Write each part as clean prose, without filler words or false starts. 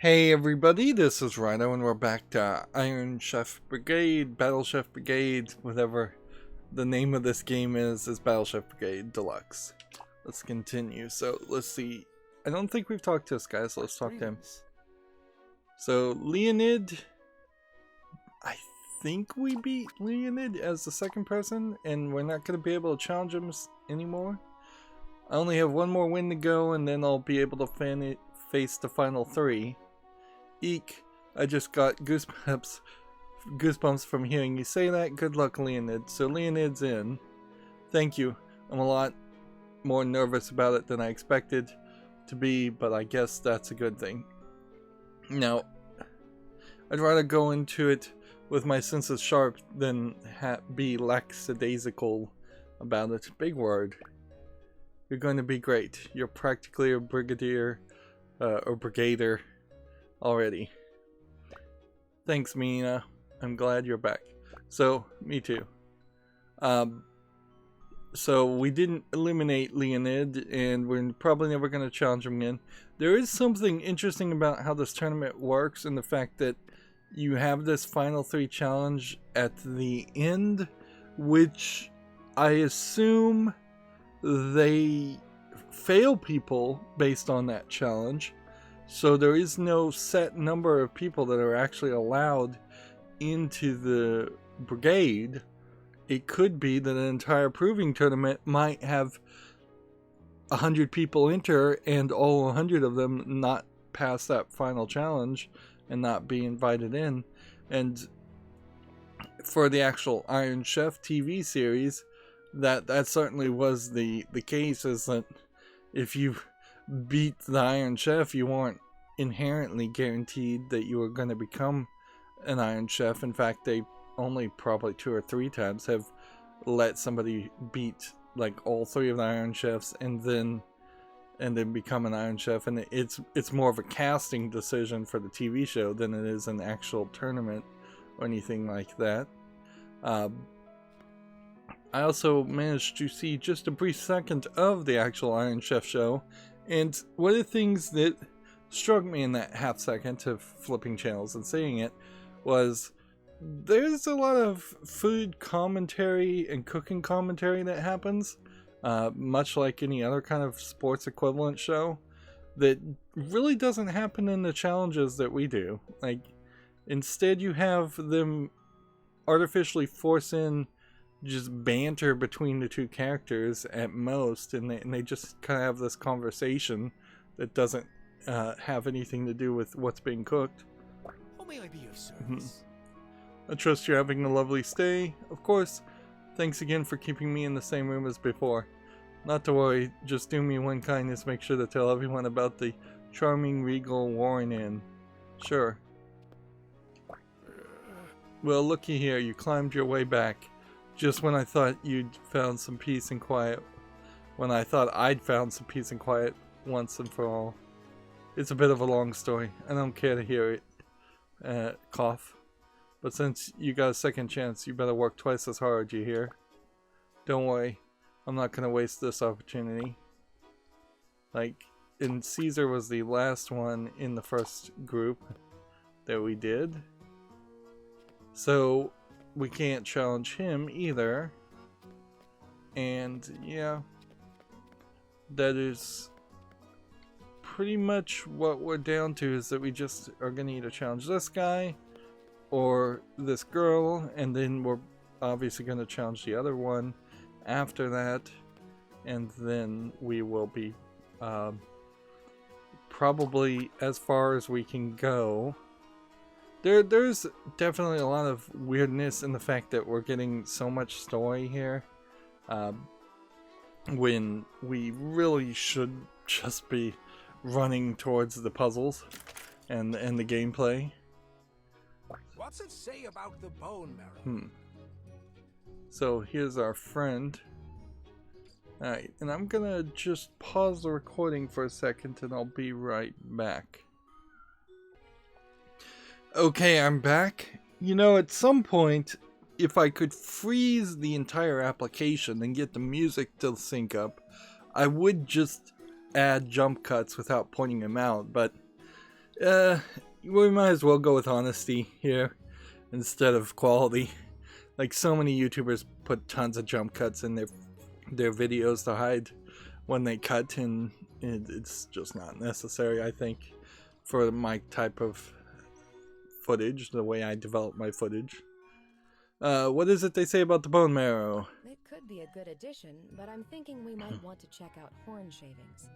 Hey everybody, this is Rydo and we're back to Iron Chef Brigade, Battle Chef Brigade, whatever the name of this game is Battle Chef Brigade Deluxe. Let's continue. So let's see. I don't think we've talked to this guy, so let's talk to him. So Leonid, I think we beat Leonid as the second person and we're not going to be able to challenge him anymore. I only have one more win to go and then I'll be able to face the final three. Eek, I just got goosebumps from hearing you say that. Good luck, Leonid. So Leonid's in. Thank you. I'm a lot more nervous about it than I expected to be, but I guess that's a good thing. Now, I'd rather go into it with my senses sharp than be lackadaisical about it. Big word. You're going to be great. You're practically a brigadier, or brigadier already. Thanks, Mina. I'm glad you're back. So, me too. So we didn't eliminate Leonid, and we're probably never going to challenge him again. There is something interesting about how this tournament works, and the fact that you have this final three challenge at the end, which I assume they fail people based on that challenge. So there is no set number of people that are actually allowed into the brigade. It could be that an entire proving tournament might have 100 people enter and all 100 of them not pass that final challenge and not be invited in. And for the actual Iron Chef TV series, that certainly was the case, is that if you beat the Iron Chef, you weren't inherently guaranteed that you were going to become an Iron Chef. In fact, they only probably 2 or 3 times have let somebody beat like all 3 of the Iron Chefs and then become an Iron Chef, and it's more of a casting decision for the TV show than it is an actual tournament or anything like that. I also managed to see just a brief second of the actual Iron Chef show, and one of the things that struck me in that half second of flipping channels and seeing it was there's a lot of food commentary and cooking commentary that happens, much like any other kind of sports equivalent show, that really doesn't happen in the challenges that we do. Like, instead you have them artificially force in just banter between the two characters at most, and they just kind of have this conversation that doesn't have anything to do with what's being cooked. How may I be of service? I trust you're having a lovely stay. Of course, thanks again for keeping me in the same room as before. Not to worry, just do me one kindness, make sure to tell everyone about the charming regal Warren Inn. Sure. Well, looky here, you climbed your way back. Just when I thought you'd found some peace and quiet. When I thought I'd found some peace and quiet once and for all. It's a bit of a long story. I don't care to hear it. Cough. But since you got a second chance, you better work twice as hard, you hear? Don't worry. I'm not going to waste this opportunity. Like, and Caesar was the last one in the first group that we did. So we can't challenge him either. And yeah, that is pretty much what we're down to, is that we just are going to either challenge this guy or this girl, and then we're obviously going to challenge the other one after that, and then we will be probably as far as we can go. There's definitely a lot of weirdness in the fact that we're getting so much story here, when we really should just be running towards the puzzles and the gameplay. What's it say about the bone marrow? So here's our friend. Alright, and I'm gonna just pause the recording for a second and I'll be right back. Okay, I'm back. You know, at some point, if I could freeze the entire application and get the music to sync up, I would just add jump cuts without pointing them out, but We might as well go with honesty here instead of quality. Like, so many YouTubers put tons of jump cuts in their videos to hide when they cut, and it's just not necessary, I think, for my type of footage, the way I develop my footage. What is it they say about the bone marrow? It could be a good addition, but I'm thinking we might want to check out horn shavings.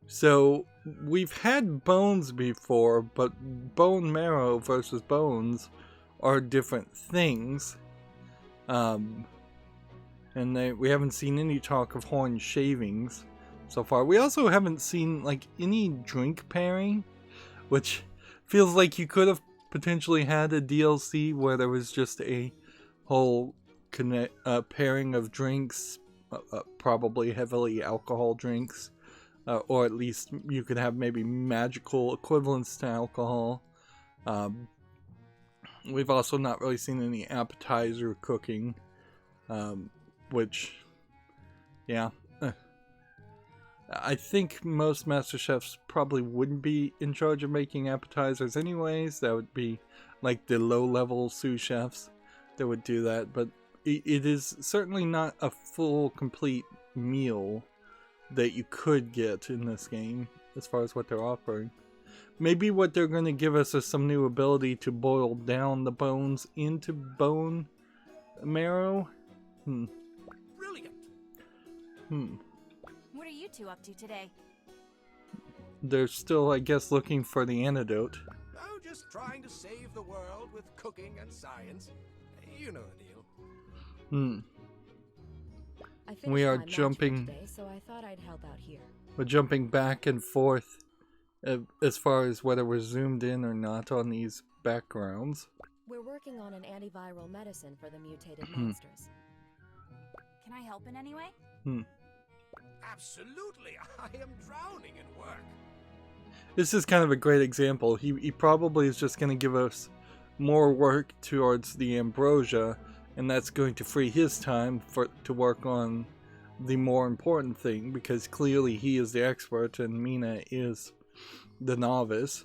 So, we've had bones before, but bone marrow versus bones are different things. And we haven't seen any talk of horn shavings so far. We also haven't seen, like, any drink pairing, which feels like you could have potentially had a DLC where there was just a whole pairing of drinks, probably heavily alcohol drinks. Or at least you could have maybe magical equivalents to alcohol. We've also not really seen any appetizer cooking, which, yeah. I think most Master Chefs probably wouldn't be in charge of making appetizers anyways. That would be like the low-level sous chefs that would do that. But it is certainly not a full, complete meal that you could get in this game as far as what they're offering. Maybe what they're going to give us is some new ability to boil down the bones into bone marrow. Brilliant. What are you two up to today? They're still, I guess, looking for the antidote. Oh, just trying to save the world with cooking and science. You know the deal. We are jumping. Today, so I thought I'd help out here. We're jumping back and forth as far as whether we're zoomed in or not on these backgrounds. We're working on an antiviral medicine for the mutated monsters. Can I help in any way? Absolutely. I am drowning in work. This is kind of a great example. He probably is just going to give us more work towards the ambrosia, and that's going to free his time to work on the more important thing, because clearly he is the expert and Mina is the novice,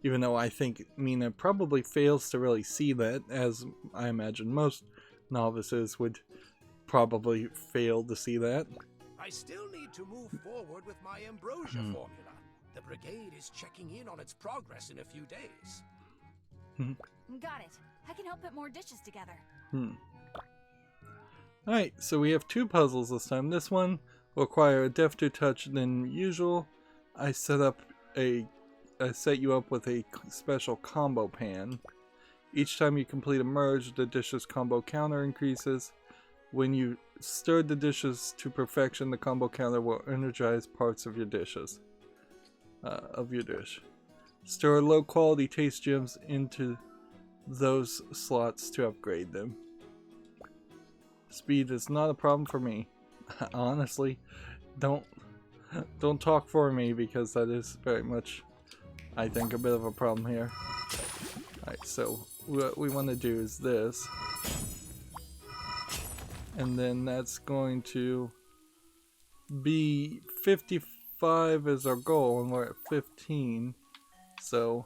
even though I think Mina probably fails to really see that, as I imagine most novices would probably fail to see that. I still need to move forward with my ambrosia formula. The Brigade is checking in on its progress in a few days. Got it. I can help put more dishes together. Alright, so we have two puzzles this time. This one will require a defter touch than usual. I set you up with a special combo pan. Each time you complete a merge, the dish's combo counter increases. When you stir the dishes to perfection, the combo counter will energize parts of your dishes. Of your dish. Stir low quality taste gems into those slots to upgrade them. Speed is not a problem for me. Honestly, don't talk for me, because that is very much, I think, a bit of a problem here. Alright, so what we want to do is this. And then that's going to be 55 is our goal, and we're at 15. So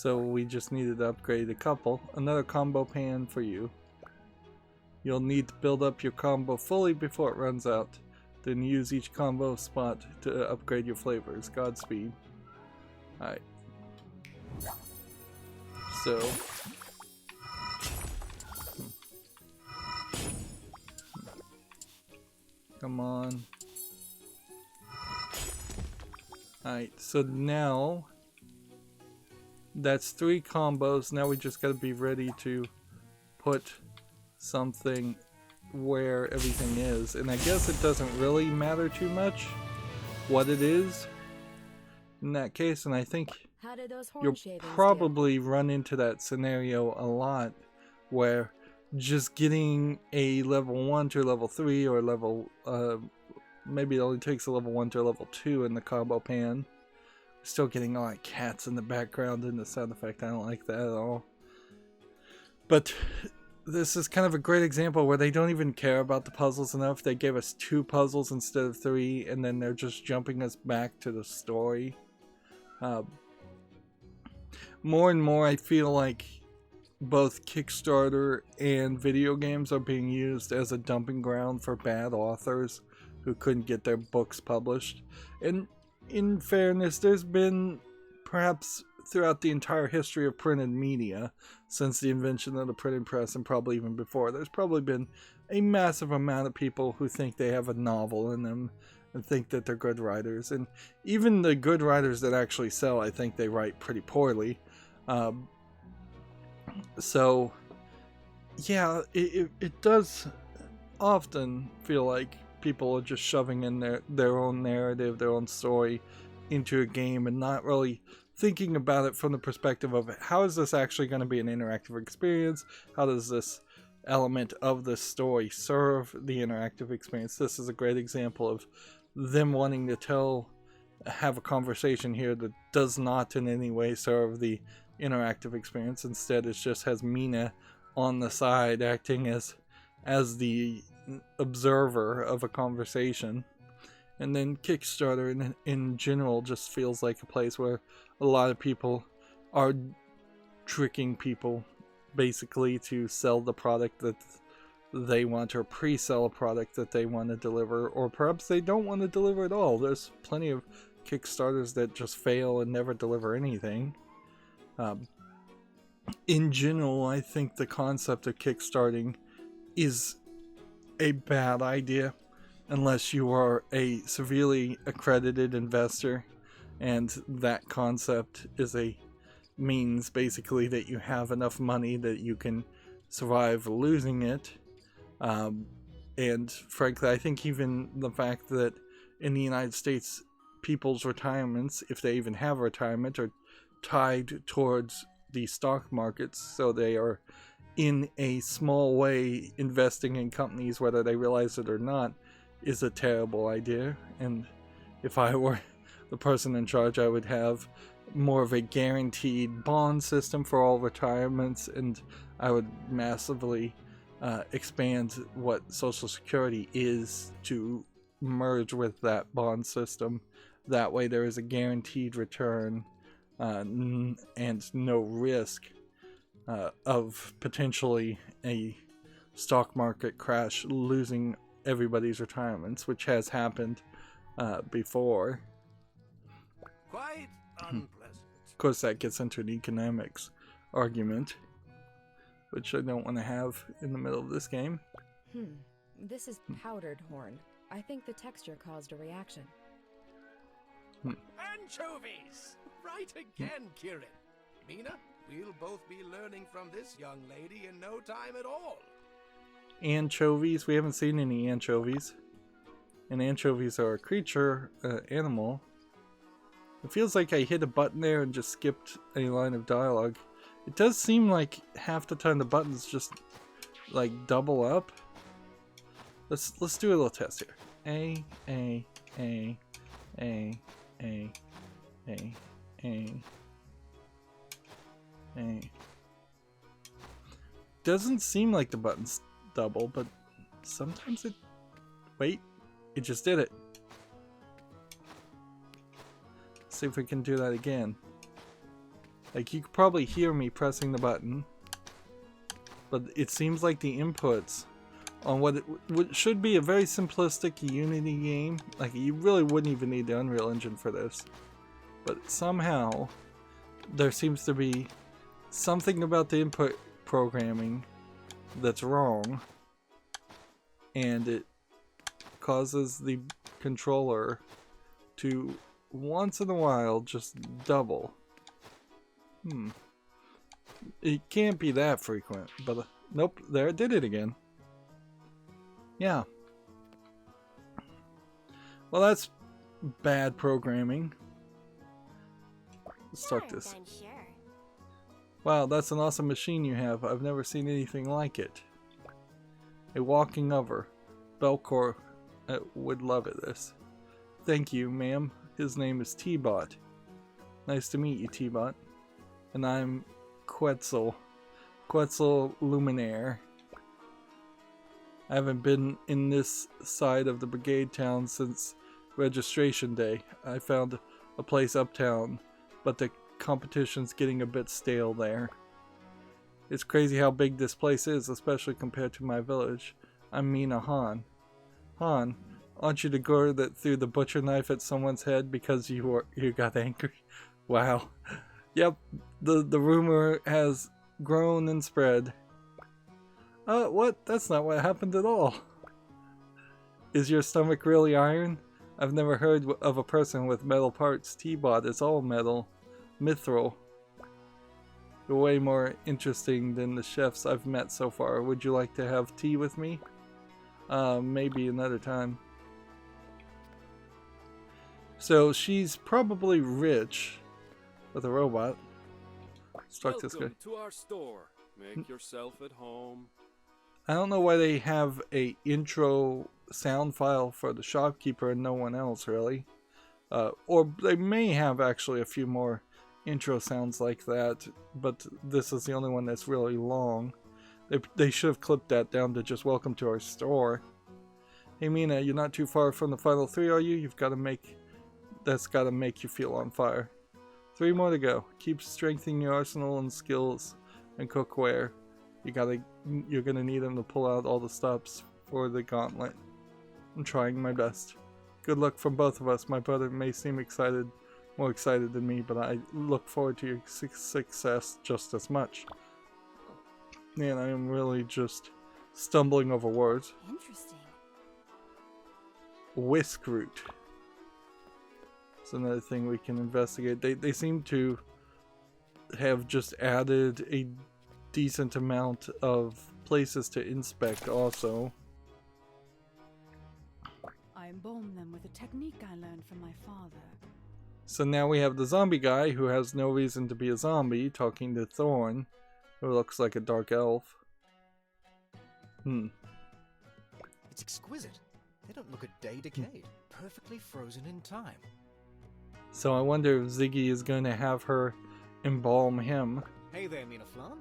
we just needed to upgrade a couple. Another combo pan for you. You'll need to build up your combo fully before it runs out. Then use each combo spot to upgrade your flavors. Godspeed. Alright. So come on. Alright, so now that's 3 combos. Now we just gotta be ready to put something where everything is. And I guess it doesn't really matter too much what it is in that case. And I think How did those horn you'll shavings probably run into that scenario a lot, where just getting a level 1 to a level 3 or level maybe it only takes a level 1 to a level 2 in the combo pan. Still getting all like cats in the background in the sound effect. I don't like that at all. But this is kind of a great example where they don't even care about the puzzles enough. They gave us 2 puzzles instead of 3, and then they're just jumping us back to the story. More and more, I feel like both Kickstarter and video games are being used as a dumping ground for bad authors who couldn't get their books published. And in fairness, there's been, perhaps throughout the entire history of printed media, since the invention of the printing press and probably even before, there's probably been a massive amount of people who think they have a novel in them and think that they're good writers. And even the good writers that actually sell, I think they write pretty poorly. So, yeah, it does often feel like people are just shoving in their own narrative, their own story into a game and not really thinking about it from the perspective of how is this actually going to be an interactive experience? How does this element of the story serve the interactive experience? This is a great example of them wanting to have a conversation here that does not in any way serve the interactive experience. Instead, it just has Mina on the side acting as the observer of a conversation. And then Kickstarter in general just feels like a place where a lot of people are tricking people basically to sell the product that they want, or pre-sell a product that they want to deliver, or perhaps they don't want to deliver at all. There's plenty of Kickstarters that just fail and never deliver anything. In general, I think the concept of kickstarting is a bad idea unless you are a severely accredited investor, and that concept is a means basically that you have enough money that you can survive losing it. And frankly, I think even the fact that in the United States, people's retirements, if they even have retirement, are tied towards the stock markets, so they are in a small way investing in companies whether they realize it or not, is a terrible idea. And if I were the person in charge, I would have more of a guaranteed bond system for all retirements, and I would massively expand what Social Security is to merge with that bond system. That way there is a guaranteed return and no risk of potentially a stock market crash losing everybody's retirements, which has happened before. Quite unpleasant. Of course, that gets into an economics argument, which I don't want to have in the middle of this game. This is powdered horn. I think the texture caused a reaction. Anchovies! Right again, Kirin. Mina, we'll both be learning from this young lady in no time at all. Anchovies? We haven't seen any anchovies. And anchovies are a creature, animal. It feels like I hit a button there and just skipped a line of dialogue. It does seem like half the time the buttons just like double up. Let's do a little test here. A. Doesn't seem like the buttons double, but sometimes it... Wait, it just did it. Let's see if we can do that again. Like, you could probably hear me pressing the button, but it seems like the inputs on what should be a very simplistic Unity game, like you really wouldn't even need the Unreal Engine for this, but somehow there seems to be something about the input programming that's wrong, and it causes the controller to once in a while just double. It can't be that frequent, but nope, there it did it again. Yeah. Well, that's bad programming. Let's talk this. Wow, that's an awesome machine you have. I've never seen anything like it. A walking oven. Belcor would love it. This. Thank you, ma'am. His name is T-Bot. Nice to meet you, T-Bot. And I'm Quetzal Luminaire. I haven't been in this side of the Brigade town since registration day. I found a place uptown, but the competition's getting a bit stale there. It's crazy how big this place is, especially compared to my village. I'm Mina Han. Han, aren't you the girl that threw the butcher knife at someone's head because you got angry? Wow. Yep, the rumor has grown and spread. What? That's not what happened at all. Is your stomach really iron? I've never heard of a person with metal parts. T-bot is all metal. Mithril. You're way more interesting than the chefs I've met so far. Would you like to have tea with me? Maybe another time. So she's probably rich with a robot. Let's talk to this guy. Welcome to our store. Make yourself at home. I don't know why they have a intro sound file for the shopkeeper and no one else really. Or they may have actually a few more intro sounds like that, but this is the only one that's really long. They should have clipped that down to just welcome to our store. Hey Mina, you're not too far from the final 3, are you? That's gotta make you feel on fire. 3 more to go. Keep strengthening your arsenal and skills and cookware. You're gonna need them to pull out all the stops for the gauntlet. I'm trying my best. Good luck from both of us. My brother may seem more excited than me, but I look forward to your success just as much. Man, I am really just stumbling over words. Interesting. Whisk root. It's another thing we can investigate. They seem to have just added a decent amount of places to inspect also. I embalm them with a technique I learned from my father. So now we have the zombie guy who has no reason to be a zombie talking to Thorn, who looks like a dark elf. It's exquisite. They don't look a day decayed. Perfectly frozen in time. So I wonder if Ziggy is going to have her embalm him. Hey there, Mina Flan.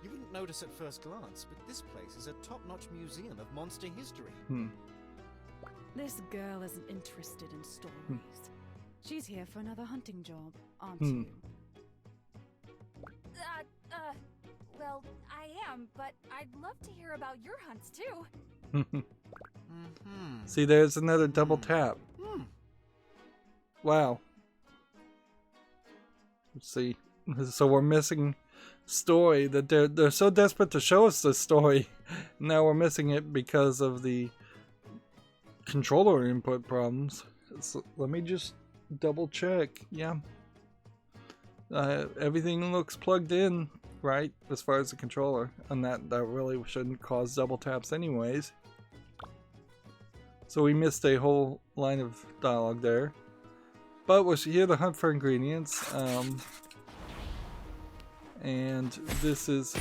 You wouldn't notice at first glance, but this place is a top-notch museum of monster history. This girl isn't interested in stories. She's here for another hunting job, aren't you? Well, I am, but I'd love to hear about your hunts too. See, there's another double tap. Wow. Let's see. So we're missing story that they're so desperate to show us this story. Now we're missing it because of the controller input problems. So let me just double check. Yeah. Everything looks plugged in, right, as far as the controller, and that really shouldn't cause double taps anyways. So we missed a whole line of dialogue there. But we're here to hunt for ingredients. And this is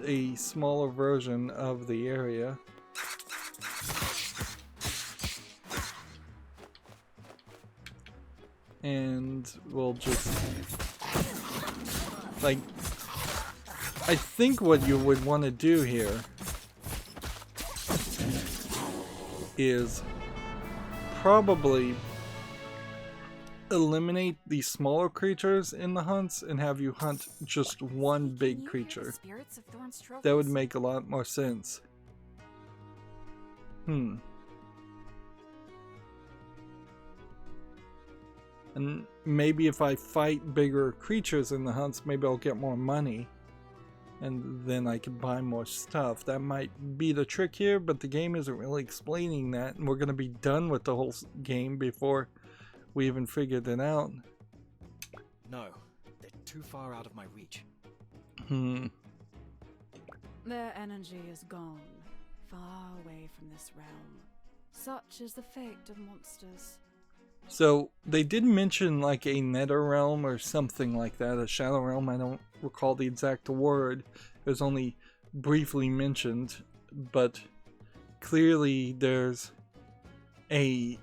a smaller version of the area. And we'll just, like, I think what you would want to do here is probably eliminate the smaller creatures in the hunts and have you hunt just one big creature. That would make a lot more sense. And maybe if I fight bigger creatures in the hunts, maybe I'll get more money. And then I can buy more stuff. That might be the trick here, but the game isn't really explaining that. And we're going to be done with the whole game before we even figured it out. No, they're too far out of my reach. Their energy is gone, far away from this realm. Such is the fate of monsters. So they did mention like a nether realm or something like that, a shadow realm. I don't recall the exact word. It was only briefly mentioned, but clearly there's a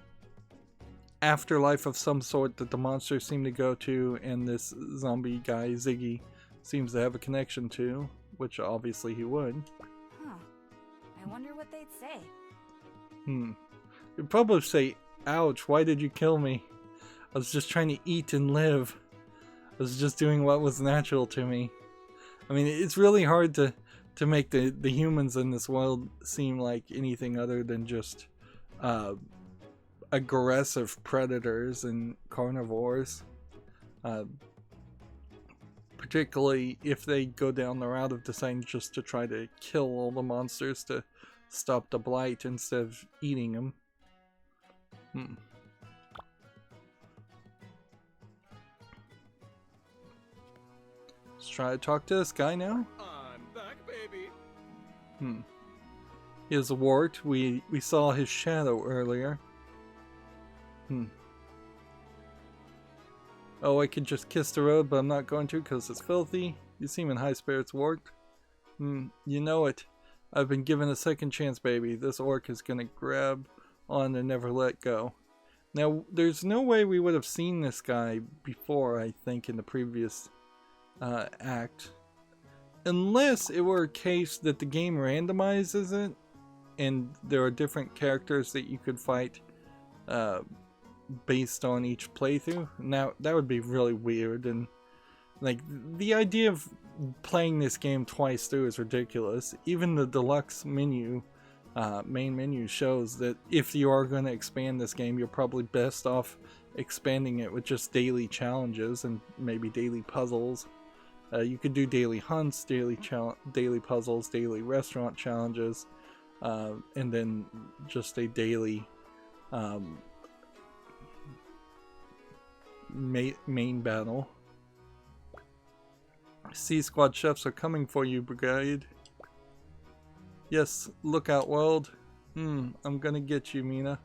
afterlife of some sort that the monsters seem to go to, and this zombie guy Ziggy seems to have a connection to. which obviously he would. Huh. I wonder what they'd say. He'd probably say, "Ouch, why did you kill me? I was just trying to eat and live. I was just doing what was natural to me." I mean, it's really hard to make the humans in this world seem like anything other than just aggressive predators and carnivores. Particularly if they go down the route of deciding just to try to kill all the monsters to stop the blight instead of eating them. Let's try to talk to this guy now. I'm back, baby. He has a wart. We saw his shadow earlier. Oh, I could just kiss the road, but I'm not going to because it's filthy. You seem in high spirits, Wart. You know it. I've been given a second chance, baby. This orc is gonna grab on and never let go. Now, there's no way we would have seen this guy before, I think, in the previous act. Unless it were a case that the game randomizes it, and there are different characters that you could fight based on each playthrough. Now that would be really weird, and like the idea of playing this game twice through is ridiculous. Even the deluxe menu, main menu, shows that if you are going to expand this game, you're probably best off expanding it with just daily challenges and maybe daily puzzles. You could do daily hunts, daily puzzles, daily restaurant challenges, and then just a daily main battle. C Squad chefs are coming for you, Brigade. Yes, look out, world. I'm gonna get you, Mina.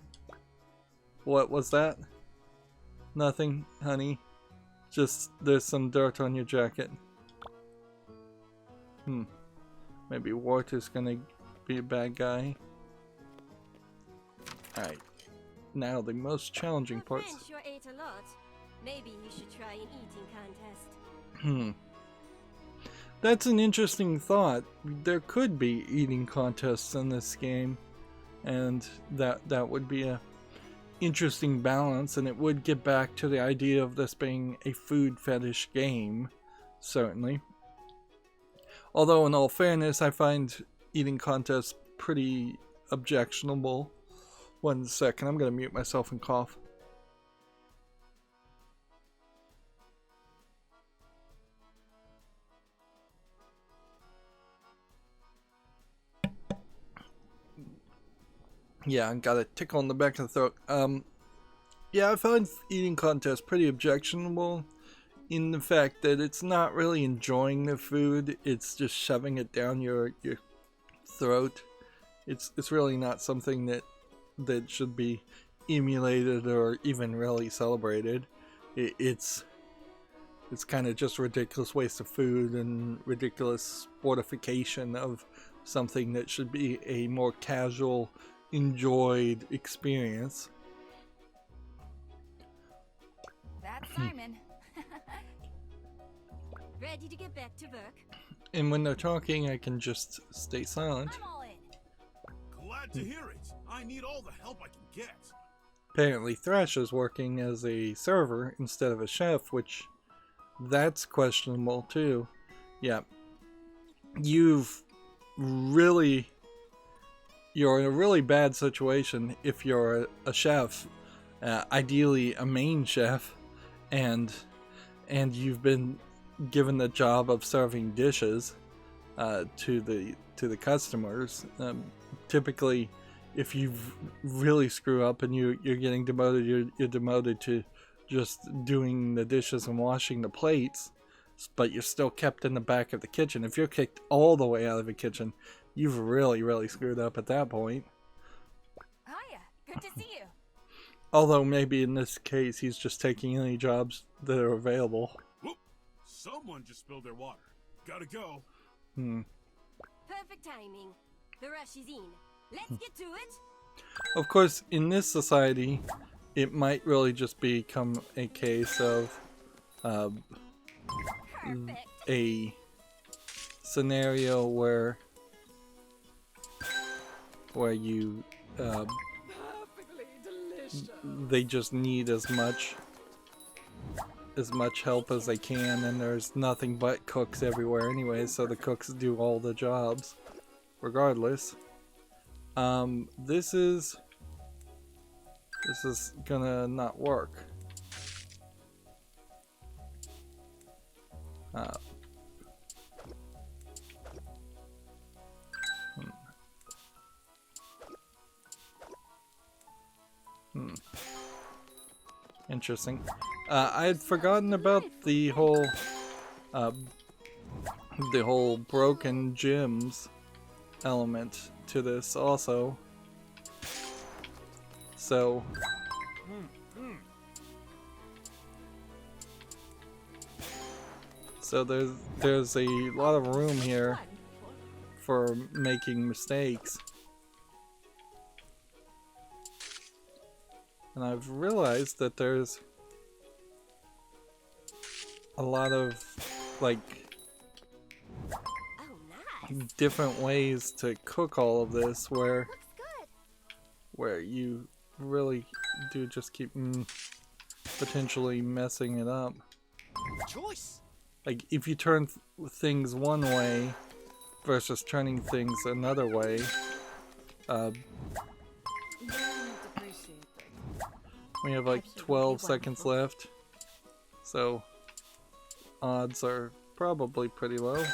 What was that? Nothing, honey. Just there's some dirt on your jacket. Maybe Water's gonna be a bad guy. Alright. Now the most challenging parts. Friend sure ate a lot. Maybe you should try an eating contest. That's an interesting thought. There could be eating contests in this game, and that would be a interesting balance, and it would get back to the idea of this being a food fetish game, certainly. Although in all fairness, I find eating contests pretty objectionable. 1 second, I'm gonna mute myself and cough. Yeah, I got a tickle in the back of the throat. Yeah, I find eating contests pretty objectionable in the fact that it's not really enjoying the food, it's just shoving it down your throat. It's really not something that should be emulated or even really celebrated. It's kind of just a ridiculous waste of food and ridiculous sportification of something that should be a more casual, enjoyed experience. That's Simon. Ready to get back to work? And when they're talking, I can just stay silent. I'm all in. Glad to hear it. I need all the help I can get. Apparently Thrash is working as a server instead of a chef, which that's questionable too. Yeah. You're in a really bad situation if you're a chef, ideally a main chef, and you've been given the job of serving dishes to the customers. Typically, if you really screw up and you're getting demoted, you're demoted to just doing the dishes and washing the plates, but you're still kept in the back of the kitchen. If you're kicked all the way out of the kitchen, you've really screwed up at that point. Hiya, good to see you. Although maybe in this case he's just taking any jobs that are available. Whoop! Someone just spilled their water. Gotta go. Perfect timing. The rush is in. Let's get to it. Of course, in this society, it might really just become a case of Perfect. a scenario where you Perfectly delicious. they just need as much help as they can, and there's nothing but cooks everywhere anyway, so the cooks do all the jobs regardless. This is gonna not work. Interesting. I had forgotten about the whole broken gyms element to this also. So there's a lot of room here for making mistakes. And I've realized that there's a lot of like different ways to cook all of this where you really do just keep potentially messing it up. Choice. Like if you turn things one way versus turning things another way, we have like 12 seconds left, so odds are probably pretty low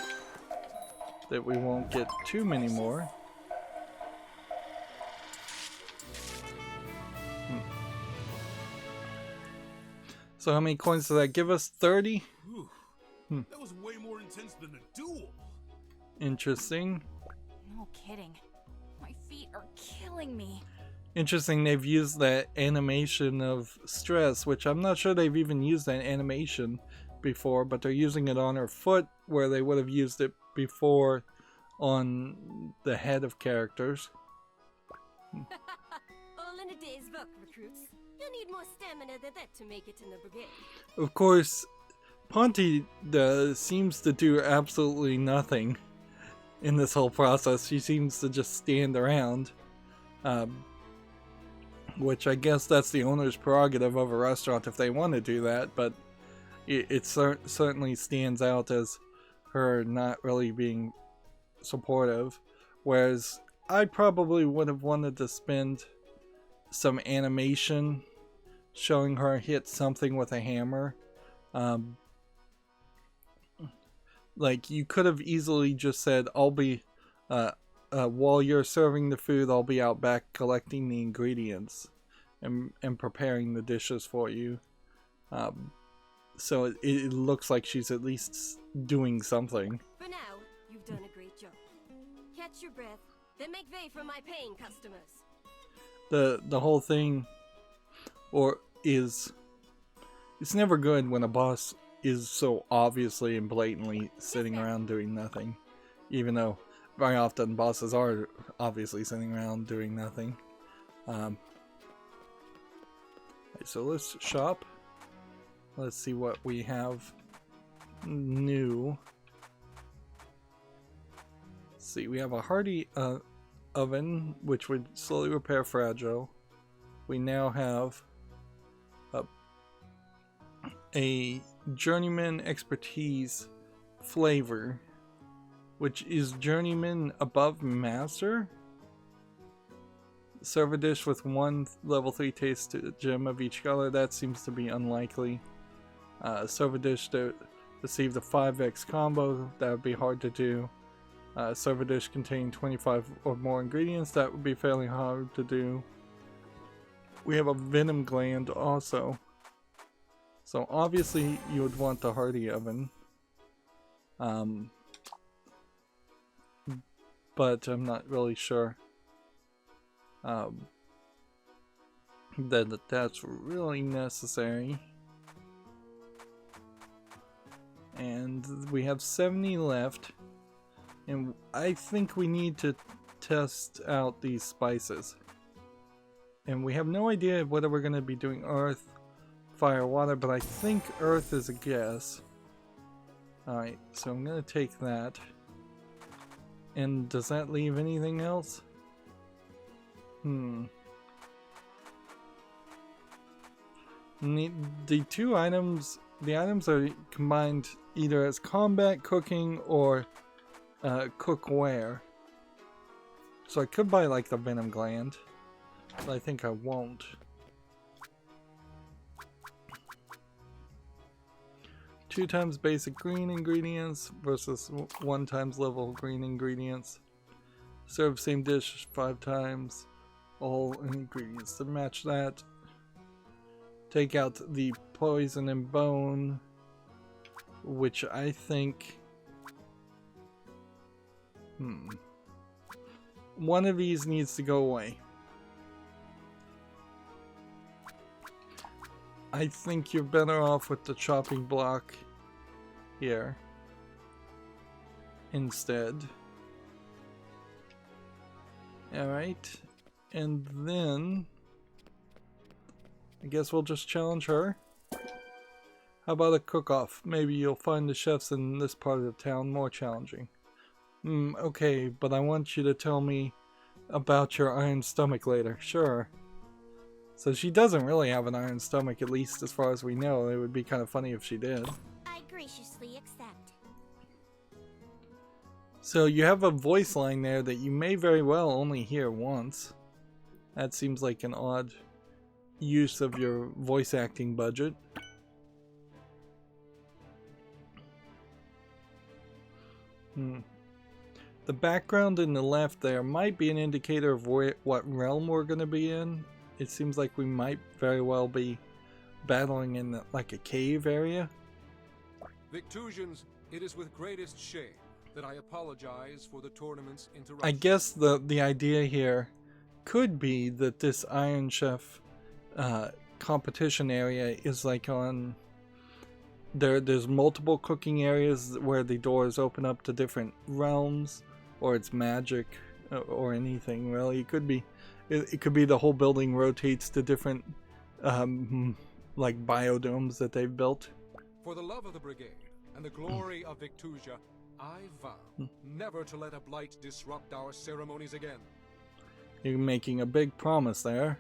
that we won't get too many more. So how many coins does that give us? 30? That was way more intense than a duel. Interesting. No kidding. My feet are killing me. Interesting, they've used that animation of stress, which I'm not sure they've even used that animation before, but they're using it on her foot where they would have used it before on the head of characters. All in a day's work, recruits. You need more stamina than that to make it in the brigade. Of course, Ponty seems to do absolutely nothing in this whole process. She seems to just stand around. Which I guess that's the owner's prerogative of a restaurant if they want to do that, but it certainly stands out as her not really being supportive. Whereas I probably would have wanted to spend some animation showing her hit something with a hammer. Like you could have easily just said, I'll be while you're serving the food, I'll be out back collecting the ingredients and preparing the dishes for you. So it looks like she's at least doing something. For now, you've done a great job. Catch your breath, then make way for my paying customers. The whole thing it's never good when a boss is so obviously and blatantly sitting around doing nothing, even though very often bosses are obviously sitting around doing nothing. So let's shop. Let's see what we have new. Let's see, we have a hardy oven, which would slowly repair fragile. We now have a journeyman expertise flavor, which is journeyman above master. Serve a dish with one level 3 taste gem of each color. That seems to be unlikely. Serve a dish to receive the 5x combo. That would be hard to do. Serve a dish containing 25 or more ingredients. That would be fairly hard to do. We have a venom gland also. So obviously you would want the hardy oven. But I'm not really sure that that's really necessary. And we have 70 left, and I think we need to test out these spices. And we have no idea whether we're going to be doing earth, fire, water, but I think earth is a guess. Alright, so I'm going to take that. And does that leave anything else? The two items, the items are combined either as combat, cooking, or cookware. So I could buy like the venom gland, but I think I won't. Two times basic green ingredients versus 1 times level green ingredients. Serve same dish 5 times. All ingredients to match that. Take out the poison and bone, which I think... One of these needs to go away. I think you're better off with the chopping block here instead. Alright, and then I guess we'll just challenge her. How about a cook-off? Maybe you'll find the chefs in this part of the town more challenging. Okay, but I want you to tell me about your iron stomach later. Sure. So she doesn't really have an iron stomach, at least as far as we know. It would be kind of funny if she did. I graciously accept. So you have a voice line there that you may very well only hear once. That seems like an odd use of your voice acting budget. The background in the left there might be an indicator of what realm we're going to be in. It seems like we might very well be battling in like a cave area. Victusians, it is with greatest shame that I apologize for the tournament's interruption. I guess the idea here could be that this Iron Chef competition area is like on... There's multiple cooking areas where the doors open up to different realms, or it's magic, or anything really. It could be the whole building rotates to different like biodomes that they've built. For the love of the Brigade and the glory of Victusia, I vow never to let a blight disrupt our ceremonies again. You're making a big promise there.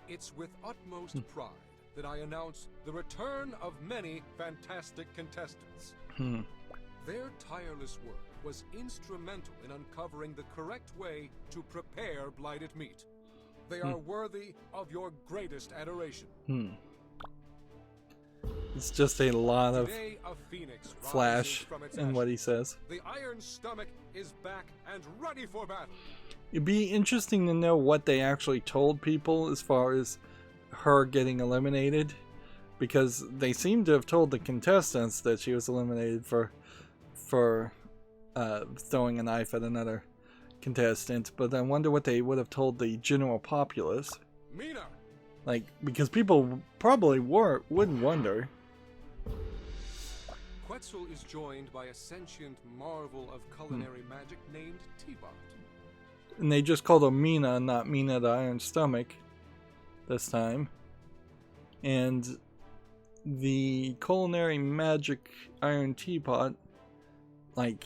It's with utmost pride that I announce the return of many fantastic contestants. Their tireless work was instrumental in uncovering the correct way to prepare blighted meat. They are worthy of your greatest adoration. It's just a lot of Today, a phoenix flash rises from its in what he says. The Iron Stomach is back and ready for battle. It'd be interesting to know what they actually told people as far as her getting eliminated, because they seem to have told the contestants that she was eliminated for throwing a knife at another contestant, but I wonder what they would have told the general populace. Mina! Like, because people probably would wonder. Quetzal is joined by a sentient marvel of culinary magic named T-Bot. And they just called her Mina, not Mina the Iron Stomach this time. And the culinary magic iron teapot, like,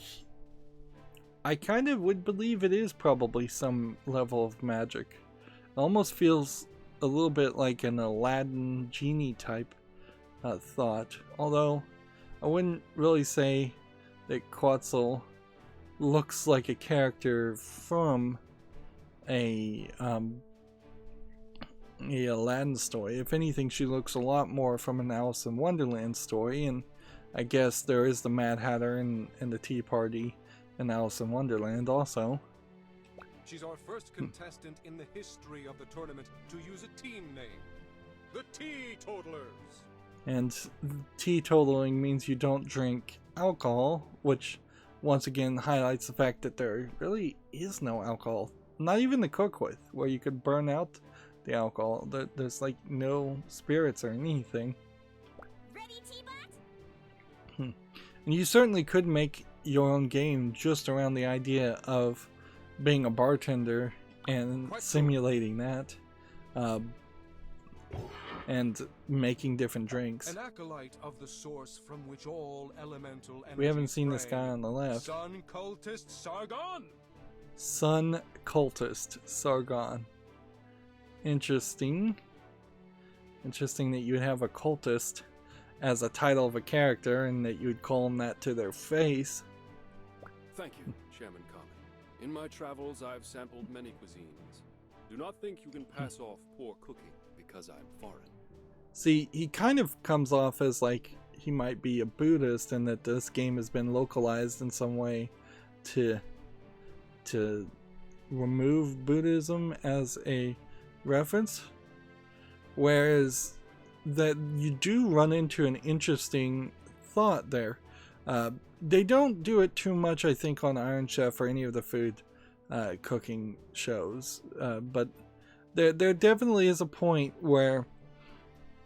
I kind of would believe it is probably some level of magic. It almost feels a little bit like an Aladdin genie type thought. Although I wouldn't really say that Quetzal looks like a character from a Aladdin story. If anything, she looks a lot more from an Alice in Wonderland story, and I guess there is the Mad Hatter and the Tea Party in Alice in Wonderland also. She's our first contestant in the history of the tournament to use a team name. The Teetotalers. And teetotaling means you don't drink alcohol, which once again highlights the fact that there really is no alcohol. Not even to cook with, where you could burn out the alcohol. There's like no spirits or anything. Ready, T-Bot? And you certainly could make your own game just around the idea of being a bartender and simulating that. and making different drinks. An acolyte of the source from which all elemental We haven't energies seen this spring. guy on the left. Sun cultist Sargon. Sun cultist Sargon. Interesting. Interesting that you would have a cultist as a title of a character and that you would call them that to their face. Thank you, Chairman Common. In my travels, I've sampled many cuisines. Do not think you can pass off poor cooking because I'm foreign. See, he kind of comes off as like he might be a Buddhist and that this game has been localized in some way to remove Buddhism as a reference. Whereas that you do run into an interesting thought there. They don't do it too much, I think, on Iron Chef or any of the food cooking shows. But there definitely is a point where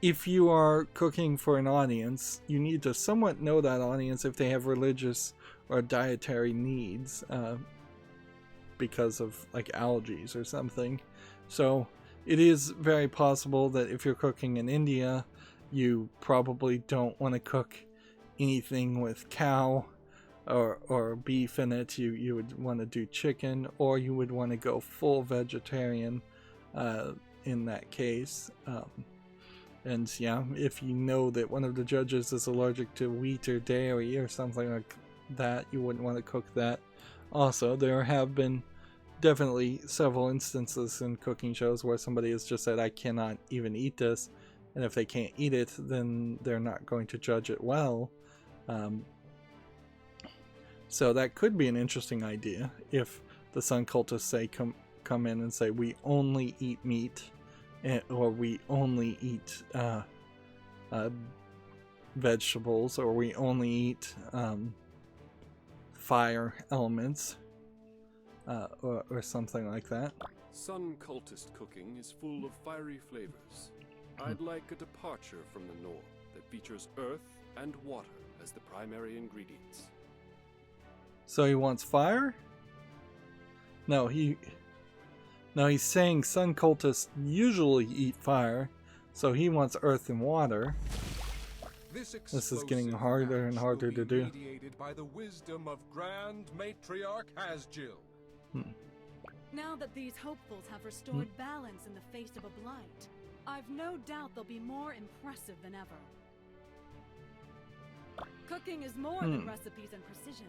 if you are cooking for an audience, you need to somewhat know that audience if they have religious or dietary needs because of like allergies or something. So it is very possible that if you're cooking in India, you probably don't want to cook anything with cow or beef in it. You would want to do chicken, or you would want to go full vegetarian in that case. And yeah, if you know that one of the judges is allergic to wheat or dairy or something like that, you wouldn't want to cook that. Also, there have been definitely several instances in cooking shows where somebody has just said, I cannot even eat this, and if they can't eat it, then they're not going to judge it well. So that could be an interesting idea if the Sun Cultists say come in and say, we only eat meat, or we only eat vegetables, or we only eat fire elements, or something like that. Sun cultist cooking is full of fiery flavors. I'd like a departure from the norm that features earth and water as the primary ingredients. So he wants fire? No, he's saying Sun cultists usually eat fire, so he wants earth and water. This is getting harder and harder to do. Mediated by the wisdom of Grand Matriarch Hasjil. Now that these hopefuls have restored balance in the face of a blight, I've no doubt they'll be more impressive than ever. Cooking is more than recipes and precision.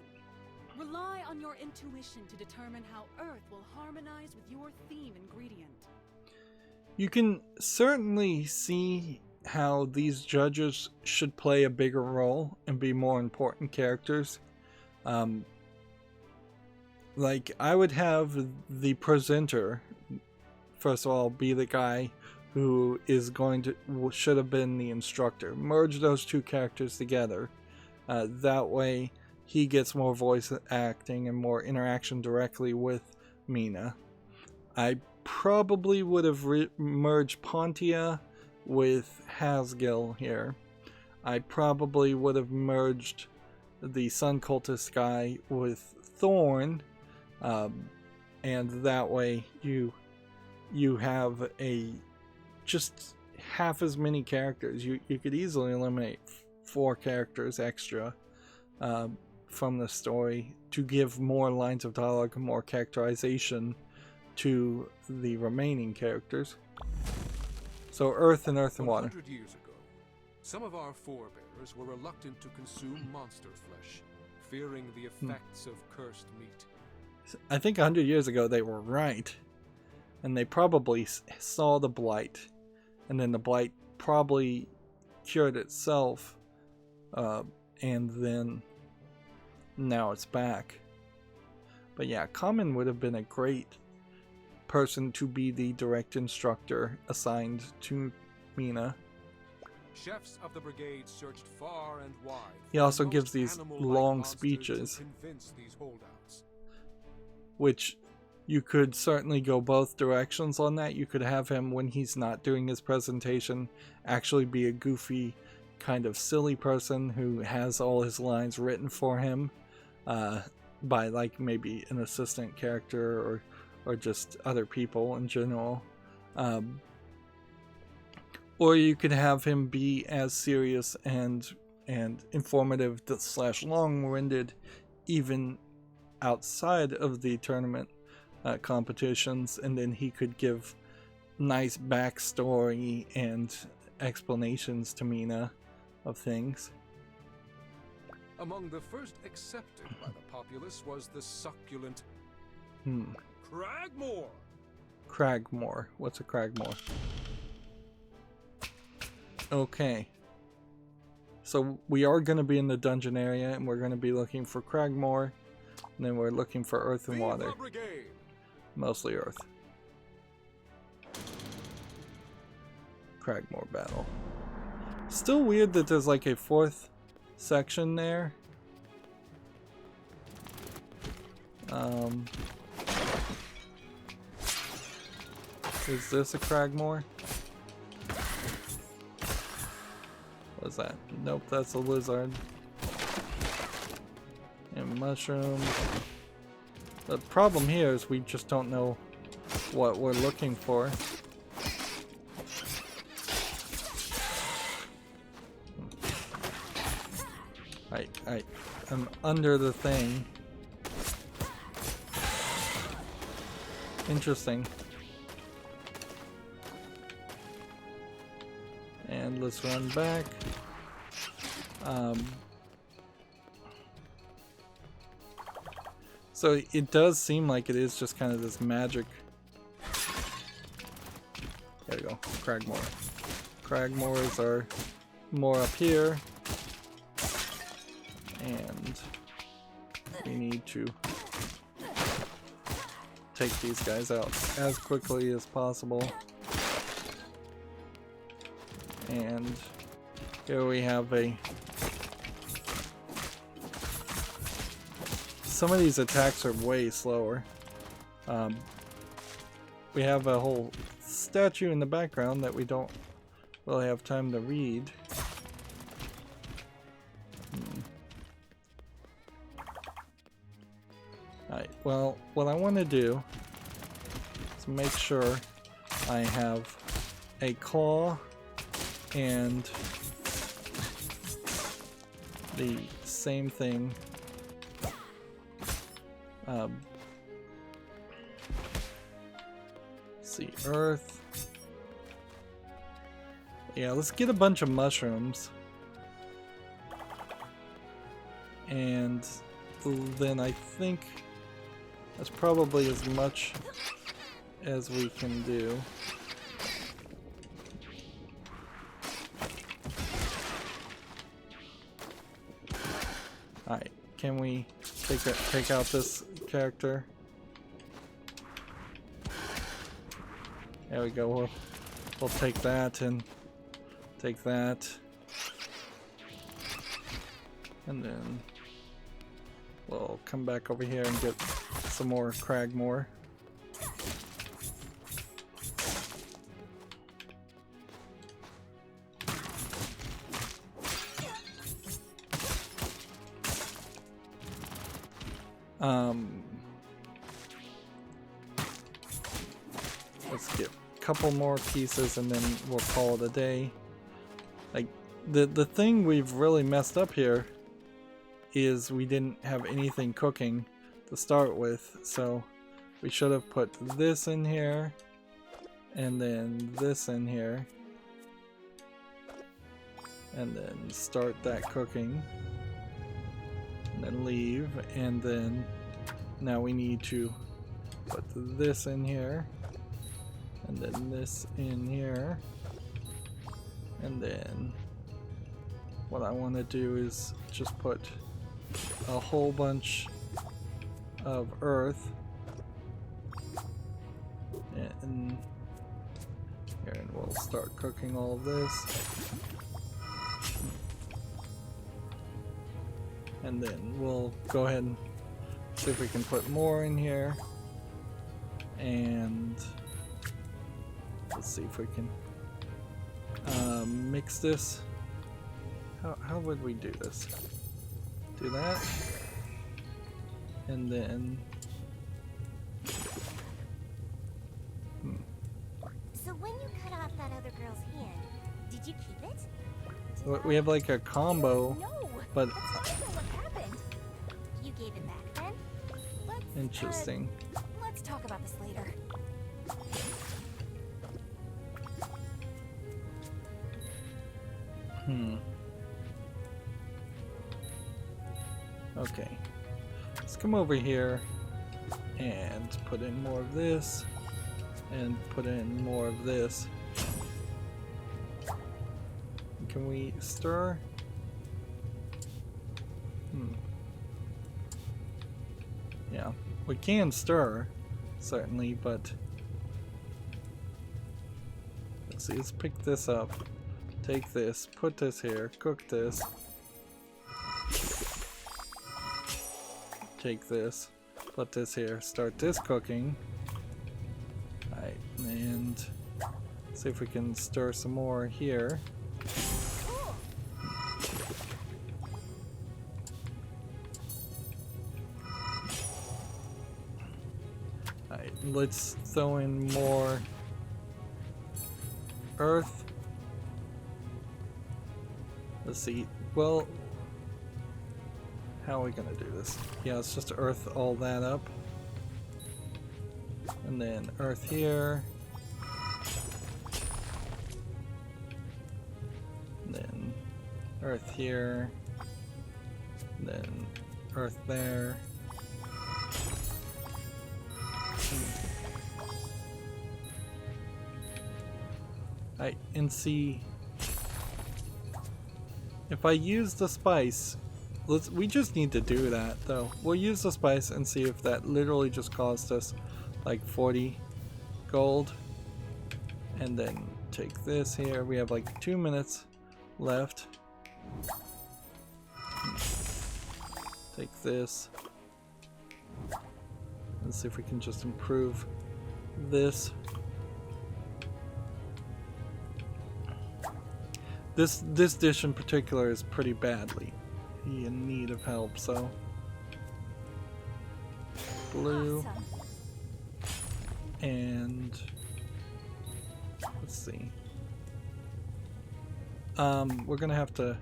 Rely on your intuition to determine how Earth will harmonize with your theme ingredient. You can certainly see how these judges should play a bigger role and be more important characters. Like, I would have the presenter, first of all, be the guy who is should have been the instructor. Merge those two characters together. That way he gets more voice acting and more interaction directly with Mina. I probably would have merged Pontia with Hasgil here. I probably would have merged the Sun Cultist guy with Thorn, and that way you have just half as many characters. You could easily eliminate 4 characters extra from the story to give more lines of dialogue and more characterization to the remaining characters. So earth and water. 100 years ago, some of our forebears were reluctant to consume monster flesh, fearing the effects of cursed meat. I think 100 years ago they were right, and they probably saw the blight, and then the blight probably cured itself, and then now it's back. But yeah, Common would have been a great person to be the direct instructor assigned to Mina. Chefs of the Brigade searched far and wide. He also gives these long speeches, which you could certainly go both directions on that. You could have him, when he's not doing his presentation, actually be a goofy, kind of silly person who has all his lines written for him by like maybe an assistant character or just other people in general. Or you could have him be as serious and informative / long-winded even outside of the tournament competitions, and then he could give nice backstory and explanations to Mina of things. Among the first accepted by the populace was the succulent Cragmore. Cragmore. What's a Cragmore? Okay. So we are going to be in the dungeon area, and we're going to be looking for Cragmore, and then we're looking for earth and water. Brigade. Mostly earth. Cragmore battle. Still weird that there's like a 4th section there. Is this a Cragmore? What's that? Nope, that's a lizard. And mushrooms. The problem here is we just don't know what we're looking for. I'm under the thing. Interesting. And let's run back. So it does seem like it is just kind of this magic. There we go, Cragmore. Cragmores are more up here. And we need to take these guys out as quickly as possible. And here we have some of these attacks are way slower. We have a whole statue in the background that we don't really have time to read. Alright, well, what I want to do is make sure I have a claw and the same thing. Let's see, earth. Yeah, let's get a bunch of mushrooms. And then I think that's probably as much as we can do. Alright, can we take out this character? There we go. We'll take that and take that. And then we'll come back over here and get some more Cragmore. Let's get a couple more pieces and then we'll call it a day. Like the thing we've really messed up here is we didn't have anything cooking to start with, so we should have put this in here and then this in here and then start that cooking and then leave, and then now we need to put this in here and then this in here, and then what I want to do is just put a whole bunch of earth and here, and we'll start cooking all of this, and then we'll go ahead and see if we can put more in here, and let's see if we can mix this. How would we do this? Do that, and then So when you cut off that other girl's hand, Did you keep it? We have like a combo, No, but that's not what happened. You gave it back then? interesting. Let's talk about this later. Okay. Let's come over here and put in more of this and put in more of this. Can we stir? Yeah, we can stir, certainly, but let's see, let's pick this up, take this, put this here, cook this, take this, put this here, start this cooking. Alright, and see if we can stir some more here. Alright, let's throw in more earth. Let's see, well, how are we gonna do this? Yeah, let's just earth all that up. And then earth here. And then earth here. And then earth there. Alright, and see if I use the spice. We just need to do that though. We'll use the spice and see if that literally just cost us like 40 gold. And then take this here. We have like 2 minutes left. Take this. Let's see if we can just improve this. This dish in particular is pretty badly in need of help, so blue. Awesome. And let's see. We're gonna have to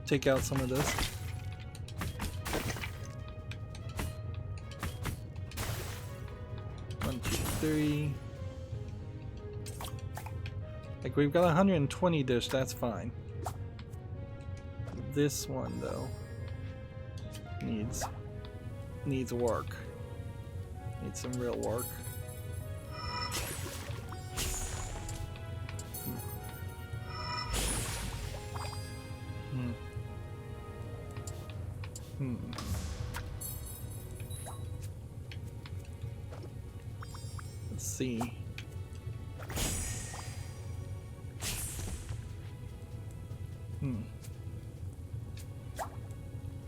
take out some of this. One, two, three. Like, we've got 120 dish, that's fine. This one though needs work. Needs some real work. Let's see.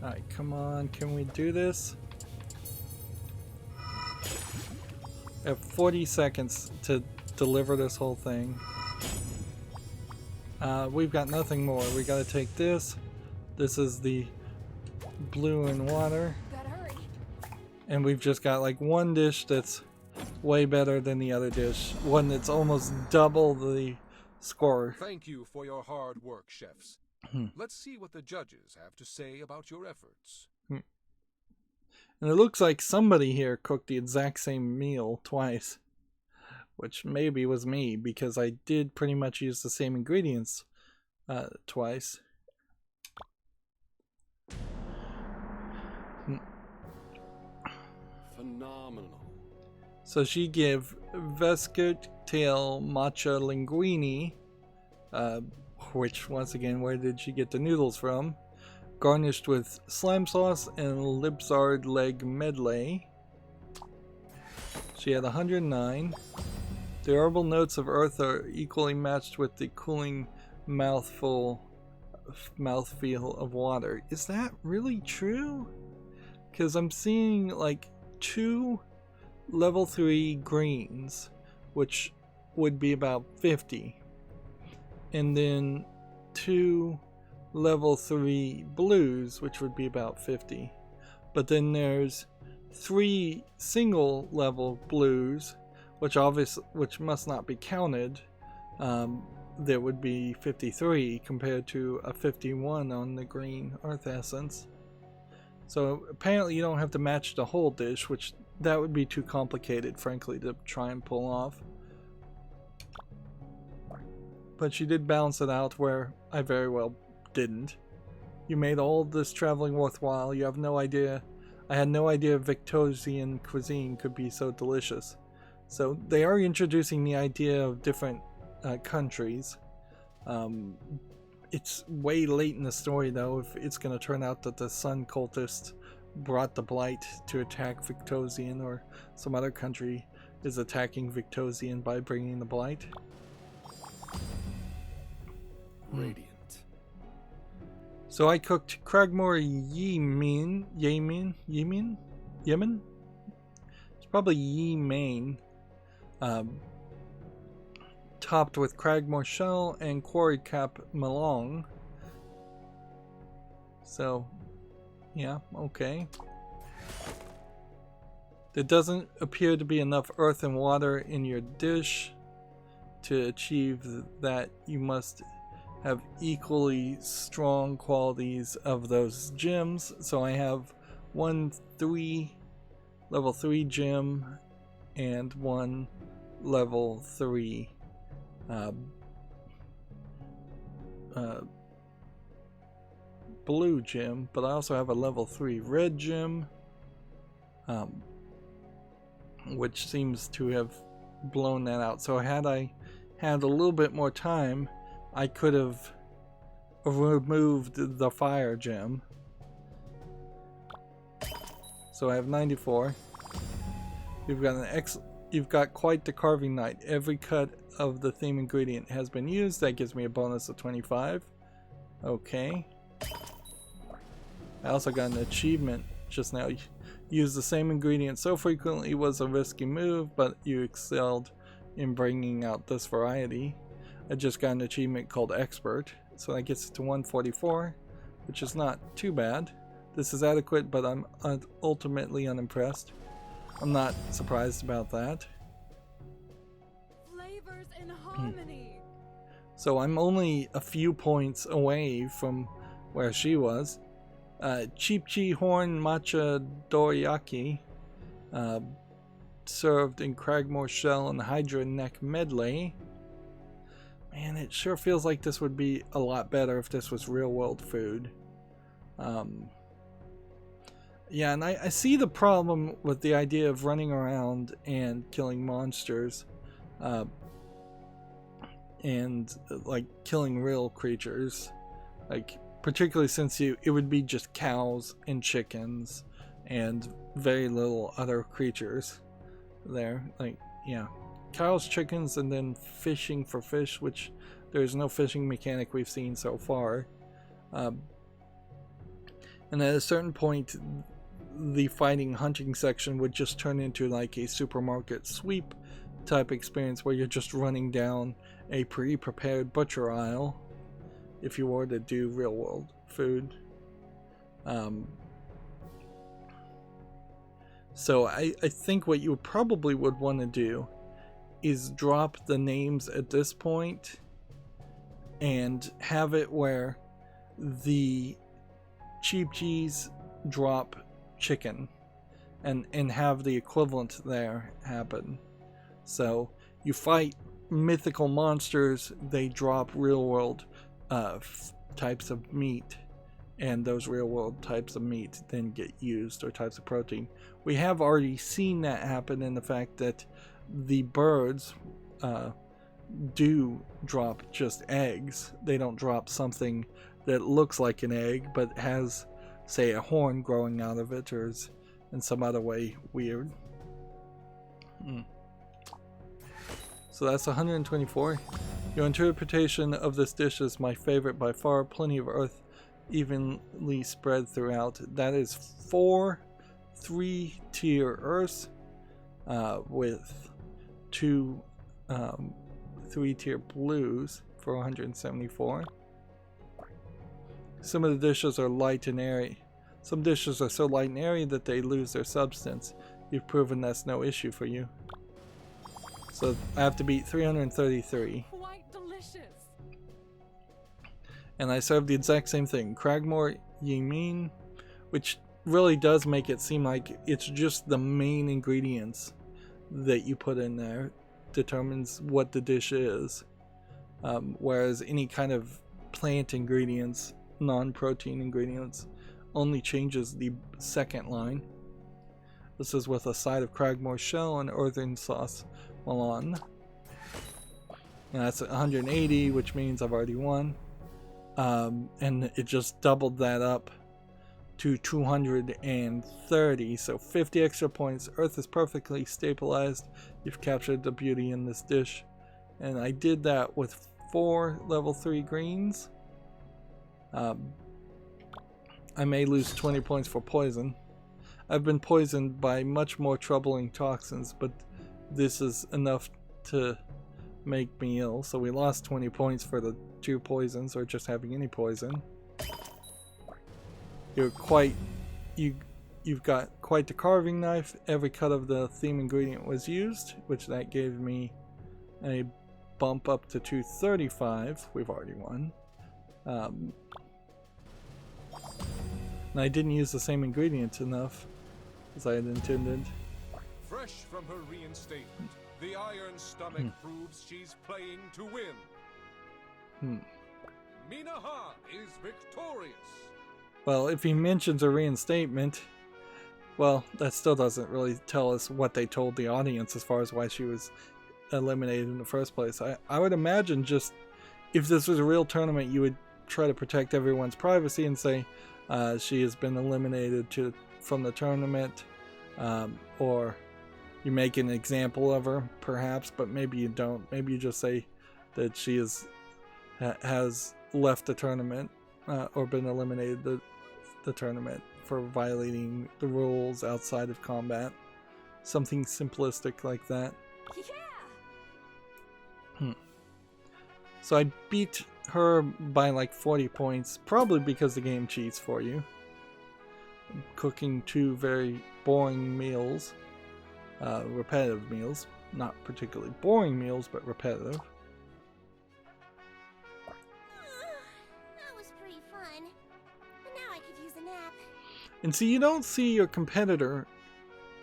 Alright, come on, can we do this? I have 40 seconds to deliver this whole thing. We've got nothing more. We gotta take this. This is the blue and water. Gotta hurry. And we've just got like one dish that's way better than the other dish. One that's almost double the score. Thank you for your hard work, chefs. Let's see what the judges have to say about your efforts. And it looks like somebody here cooked the exact same meal twice. Which maybe was me, because I did pretty much use the same ingredients twice. Phenomenal. So she gave Vescote tail matcha linguine, which once again, where did she get the noodles from? Garnished with slime sauce and lizard leg medley. She had 109. The herbal notes of earth are equally matched with the cooling mouthfeel of water. Is that really true? Because I'm seeing like 2 level 3 greens, which would be about 50. And then 2 level 3 blues, which would be about 50. But then there's 3 single level blues, which must not be counted, there would be 53 compared to a 51 on the green earth essence. So apparently you don't have to match the whole dish, which that would be too complicated, frankly, to try and pull off. But she did balance it out where I very well didn't. You made all this traveling worthwhile. You have no idea. I had no idea Victusian cuisine could be so delicious. So they are introducing the idea of different countries. It's way late in the story though if it's going to turn out that the Sun cultist brought the Blight to attack Victusian, or some other country is attacking Victusian by bringing the Blight. Radiant. So I cooked Cragmore Yemen? It's probably Yemen. Topped with Cragmore Shell and Quarry Cap Malong. So, yeah, okay. There doesn't appear to be enough earth and water in your dish. To achieve that, you must have equally strong qualities of those gems. So I have one level 3 gem and one level 3 blue gem, but I also have a level 3 red gem, which seems to have blown that out. So had I had a little bit more time, I could have removed the fire gem. So I have 94. You've got quite the carving knife. Every cut of the theme ingredient has been used. That gives me a bonus of 25. Okay. I also got an achievement just now. Use the same ingredient so frequently was a risky move, but you excelled in bringing out this variety. I just got an achievement called Expert, so that gets it to 144, which is not too bad. This is adequate, but I'm ultimately unimpressed. I'm not surprised about that. Flavors in harmony. So I'm only a few points away from where she was. Cheap Horn Matcha Doriyaki, served in Cragmore Shell and Hydra Neck Medley. Man, it sure feels like this would be a lot better if this was real world food. Yeah, and I see the problem with the idea of running around and killing monsters, and like killing real creatures, like particularly since it would be just cows and chickens and very little other creatures there. Like, yeah, cows, chickens, and then fishing for fish, which there's no fishing mechanic we've seen so far. And at a certain point, the fighting hunting section would just turn into like a supermarket sweep type experience where you're just running down a pre-prepared butcher aisle if you were to do real world food. So I think what you probably would want to do is drop the names at this point and have it where the cheap cheese drop chicken and have the equivalent there happen. So you fight mythical monsters, they drop real world types of meat, and those real world types of meat then get used, or types of protein. We have already seen that happen in the fact that the birds do drop just eggs. They don't drop something that looks like an egg but has, say, a horn growing out of it, or is in some other way weird. So that's 124. Your interpretation of this dish is my favorite by far. Plenty of earth evenly spread throughout. That is 4 3-tier earths with 2 3-tier blues for 174. Some of the dishes are light and airy. Some dishes are so light and airy that they lose their substance. You've proven that's no issue for you. So I have to beat 333. Quite and I served the exact same thing. Cragmore Yemin, which really does make it seem like it's just the main ingredients that you put in there determines what the dish is, whereas any kind of plant ingredients, non-protein ingredients, only changes the second line. This is with a side of Cragmore shell and earthen sauce Milan. And that's 180, which means I've already won. And it just doubled that up to 230, so 50 extra points. Earth is perfectly stabilized. You've captured the beauty in this dish. And I did that with 4 level 3 greens. I may lose 20 points for poison. I've been poisoned by much more troubling toxins, but this is enough to make me ill. So we lost 20 points for the 2 poisons, or just having any poison. You've got quite the carving knife. Every cut of the theme ingredient was used, which that gave me a bump up to 235. We've already won. And I didn't use the same ingredients enough as I had intended. Fresh from her reinstatement, the Iron Stomach proves she's playing to win. Mina Han is victorious. Well, if he mentions a reinstatement, well, that still doesn't really tell us what they told the audience as far as why she was eliminated in the first place. I would imagine just if this was a real tournament, you would try to protect everyone's privacy and say she has been eliminated from the tournament, or you make an example of her, perhaps, but maybe you don't. Maybe you just say that she has left the tournament or been eliminated the tournament for violating the rules outside of combat. Something simplistic like that. Yeah. So I beat her by like 40 points, probably because the game cheats for you. I'm cooking 2 very boring meals, repetitive meals, not particularly boring meals, but repetitive. That was pretty fun, but now I could use a nap. And see, you don't see your competitor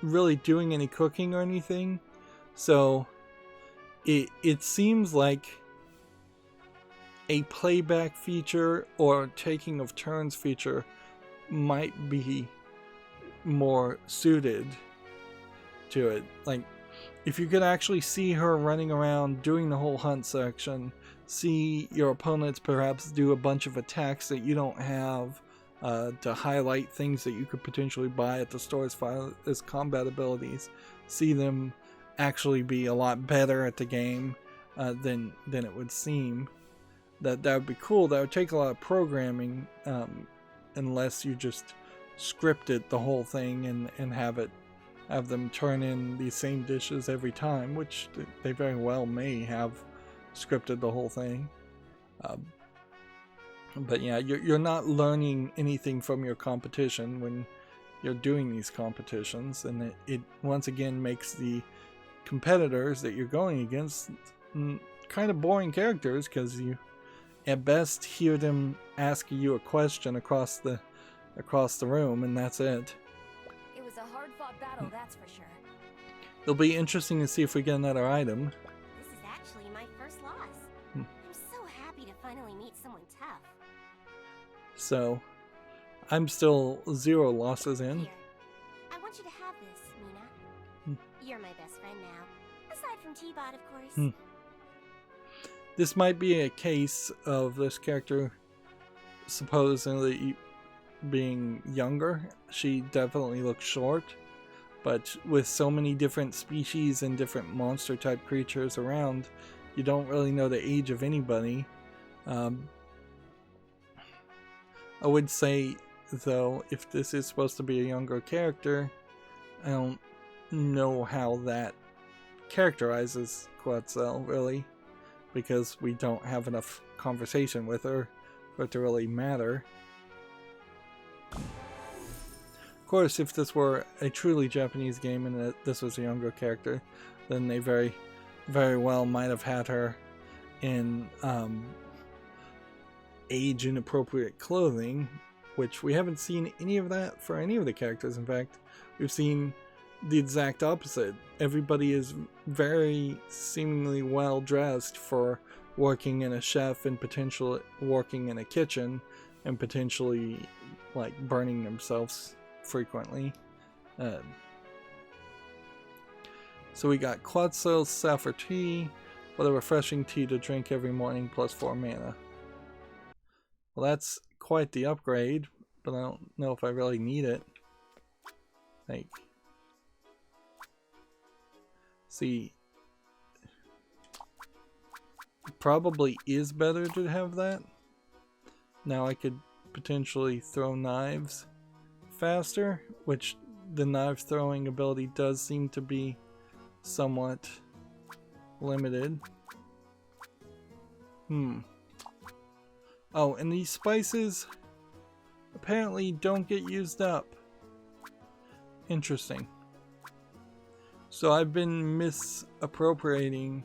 really doing any cooking or anything, so it seems like a playback feature or taking of turns feature might be more suited to it. Like, if you could actually see her running around doing the whole hunt section, see your opponents perhaps do a bunch of attacks that you don't have, to highlight things that you could potentially buy at the store as far as combat abilities, see them actually be a lot better at the game than it would seem. That would be cool. That would take a lot of programming, unless you just scripted the whole thing and have them turn in these same dishes every time, which they very well may have scripted the whole thing. But yeah, you're not learning anything from your competition when you're doing these competitions, and it once again makes the competitors that you're going against kind of boring characters, because you at best hear them ask you a question across the room, and that's it. It was a hard-fought battle, that's for sure. It'll be interesting to see if we get another item. This is actually my first loss. I'm so happy to finally meet someone tough. So, I'm still 0 losses in. Here, I want you to have this, Mina. You're my best friend now. Aside from T-Bot, of course. This might be a case of this character supposedly being younger. She definitely looks short, but with so many different species and different monster type creatures around, you don't really know the age of anybody. I would say, though, if this is supposed to be a younger character, I don't know how that characterizes Quetzal, really, because we don't have enough conversation with her for it to really matter. Of course, if this were a truly Japanese game and this was a younger character, then they very, very well might have had her in age inappropriate clothing, which we haven't seen any of that for any of the characters. In fact, we've seen the exact opposite. Everybody is very seemingly well dressed for working in a chef and potentially working in a kitchen and potentially like burning themselves frequently. So we got Quetzal's Saffron tea, what a refreshing tea to drink every morning, plus 4 mana. Well, that's quite the upgrade, but I don't know if I really need it. Like, see, it probably is better to have that. Now I could potentially throw knives faster, which the knife throwing ability does seem to be somewhat limited. Oh, and these spices apparently don't get used up. Interesting. So I've been misappropriating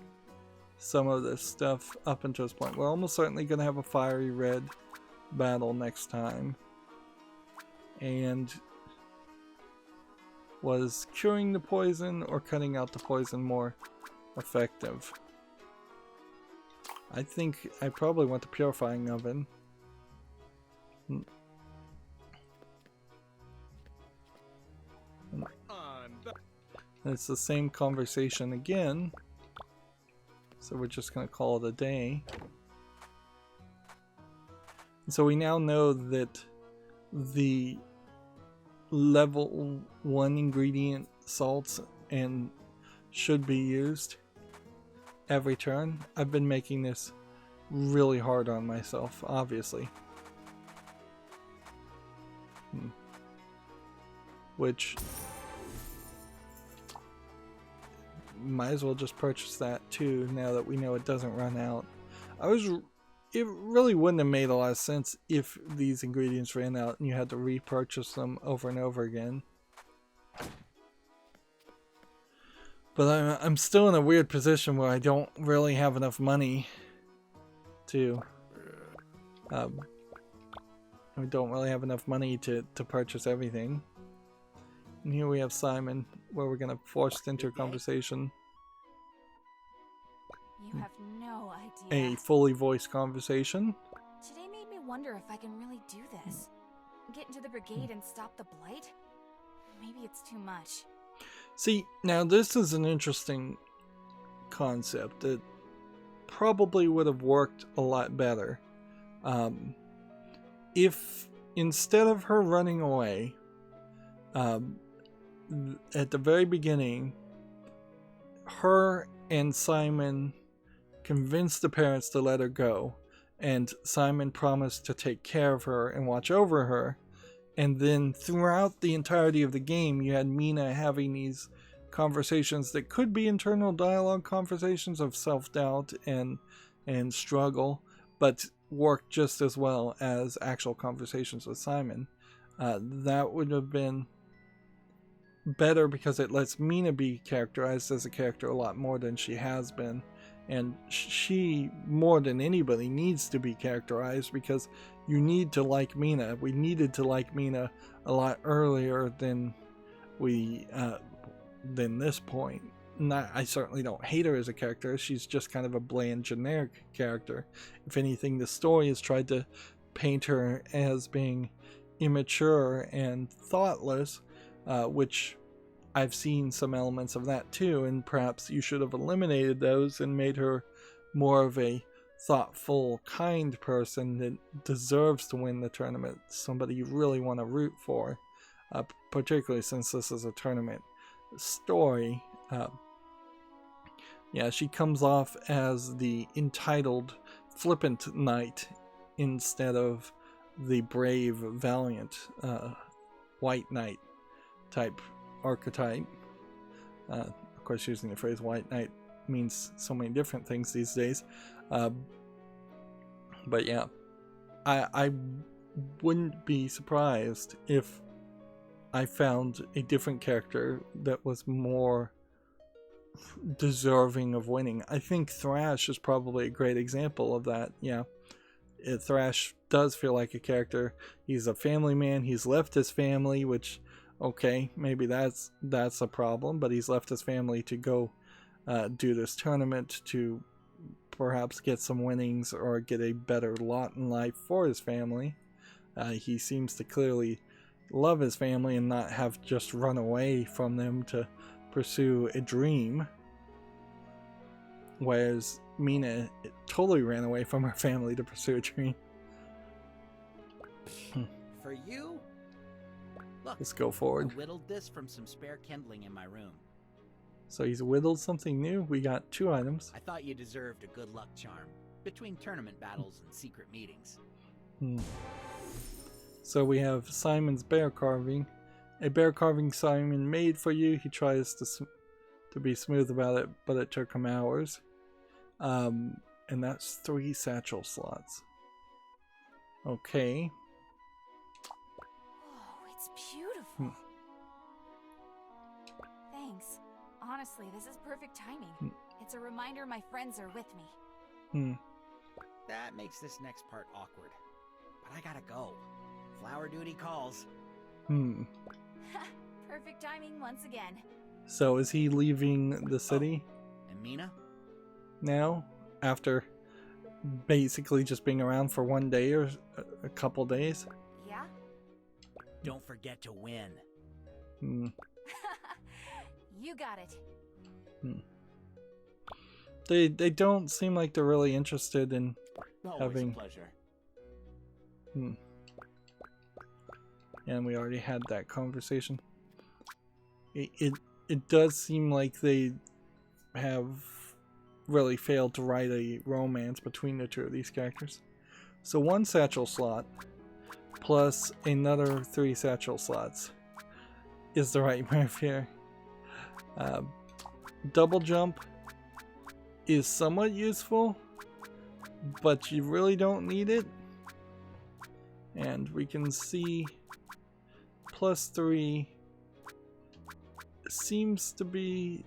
some of this stuff up until this point. We're almost certainly going to have a fiery red battle next time. And was curing the poison or cutting out the poison more effective? I think I probably want the purifying oven. It's the same conversation again, so we're just going to call it a day. So we now know that the level 1 ingredient salts and should be used every turn. I've been making this really hard on myself, obviously. Which might as well just purchase that too, now that we know it doesn't run out. It really wouldn't have made a lot of sense if these ingredients ran out and you had to repurchase them over and over again. But I'm still in a weird position where I don't really have enough money to I don't really have enough money to purchase everything. And here we have Simon, where we're gonna force into a conversation. You have no idea. A fully voiced conversation. Today made me wonder if I can really do this. Get into the brigade and stop the blight? Maybe it's too much. See, now this is an interesting concept that probably would have worked a lot better. If instead of her running away, at the very beginning, her and Simon convinced the parents to let her go, and Simon promised to take care of her and watch over her, and then throughout the entirety of the game you had Mina having these conversations that could be internal dialogue conversations of self-doubt and struggle, but work just as well as actual conversations with Simon. That would have been better because it lets Mina be characterized as a character a lot more than she has been, and she more than anybody needs to be characterized because you need to like Mina. We needed to like Mina a lot earlier than this point. I certainly don't hate her as a character. She's just kind of a bland generic character. If anything, the story has tried to paint her as being immature and thoughtless, which I've seen some elements of that too, and perhaps you should have eliminated those and made her more of a thoughtful, kind person that deserves to win the tournament, somebody you really want to root for, particularly since this is a tournament story. Yeah, she comes off as the entitled, flippant knight instead of the brave, valiant white knight type archetype. Of course, using the phrase white knight means so many different things these days. But yeah, I wouldn't be surprised if I found a different character that was more deserving of winning. I think Thrash is probably a great example of that. Yeah, Thrash does feel like a character. He's a family man. He's left his family, which, okay, maybe that's a problem, but he's left his family to go do this tournament to perhaps get some winnings or get a better lot in life for his family. He seems to clearly love his family and not have just run away from them to pursue a dream. Whereas Mina totally ran away from her family to pursue a dream. For you? Look, let's go forward. I whittled this from some spare kindling in my room. So he's whittled something new. We got 2 items. I thought you deserved a good luck charm between tournament battles and secret meetings. So we have Simon's bear carving. A bear carving Simon made for you. He tries to be smooth about it, but it took him hours. And that's 3 satchel slots. Okay. Oh, it's beautiful. Thanks. Honestly, this is perfect timing. It's a reminder my friends are with me. That makes this next part awkward. But I gotta go. Flower duty calls. Perfect timing once again. So is he leaving the city? And Mina? Now? After basically just being around for 1 day or a couple days? Yeah? Don't forget to win. You got it. They don't seem like they're really interested in having... a pleasure. And we already had that conversation. It does seem like they have really failed to write a romance between the 2 of these characters. So 1 satchel slot plus another 3 satchel slots is the right move here. Double jump is somewhat useful, but you really don't need it. And we can see +3 seems to be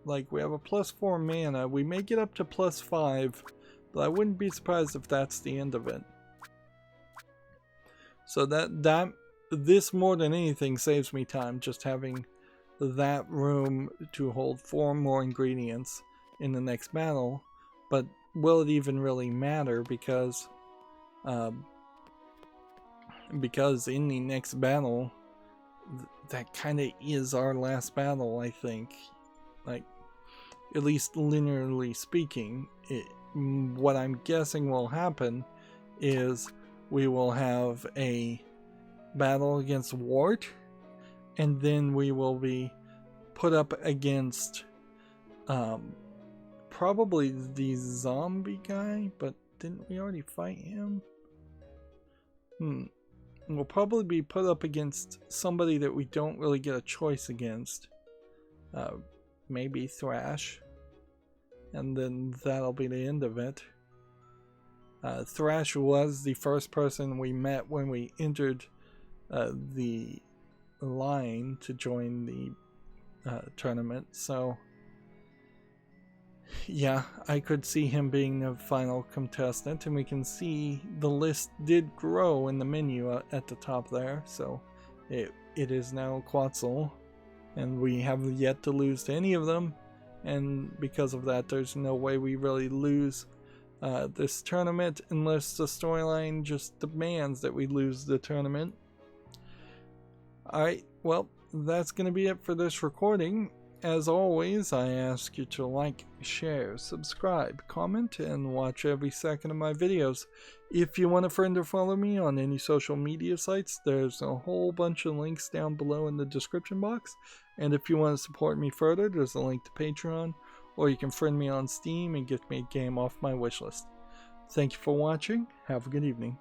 like we have a +4 mana. We may get up to +5, but I wouldn't be surprised if that's the end of it. So this more than anything saves me time, just having that room to hold 4 more ingredients in the next battle. But will it even really matter, because in the next battle that kind of is our last battle, I think. Like, at least linearly speaking, what I'm guessing will happen is we will have a battle against Wart, and then we will be put up against probably the zombie guy, but didn't we already fight him? We'll probably be put up against somebody that we don't really get a choice against. Maybe Thrash. And then that'll be the end of it. Thrash was the first person we met when we entered the line to join the tournament. So, yeah, I could see him being the final contestant, and we can see the list did grow in the menu at the top there. So it is now Quetzal, and we have yet to lose to any of them, and because of that there's no way we really lose this tournament unless the storyline just demands that we lose the tournament. Alright, well, that's going to be it for this recording. As always, I ask you to like, share, subscribe, comment, and watch every second of my videos. If you want a friend or follow me on any social media sites, there's a whole bunch of links down below in the description box. And if you want to support me further, there's a link to Patreon, or you can friend me on Steam and get me a game off my wishlist. Thank you for watching. Have a good evening.